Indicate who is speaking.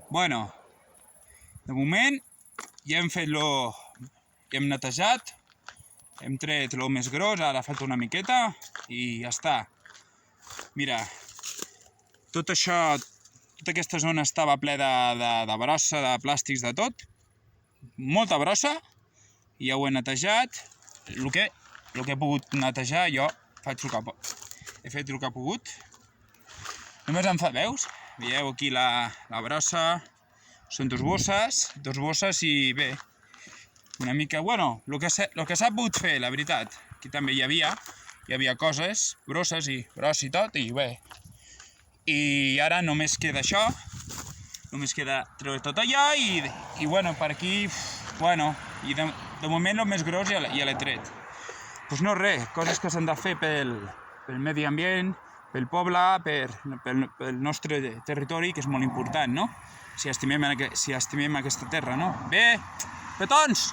Speaker 1: Bueno, de moment ja hem fet ja hem netejat, hem tret el més gros, ara falta una miqueta i ja està. Mira, tot això, tota aquesta zona estava ple de brossa, de plàstics, de tot. Molta brossa, i ja ho he netejat. El que he pogut netejar jo, he fet el que he pogut. Només em fa, veus? Veieu aquí la brossa, són dos bosses i bé, una mica, bueno, el que s'ha pogut fer, la veritat. Aquí també hi havia coses, brosses i brossa i tot, i bé. I ara només queda això, només queda treure tot allò i bueno, per aquí, bueno, i de moment el més gros ja l'he tret. Doncs no res, coses que s'han de fer pel medi ambient, pel poble, pel nostre territori, que és molt important, no? Si estimem aquesta terra, no? Bé, petons!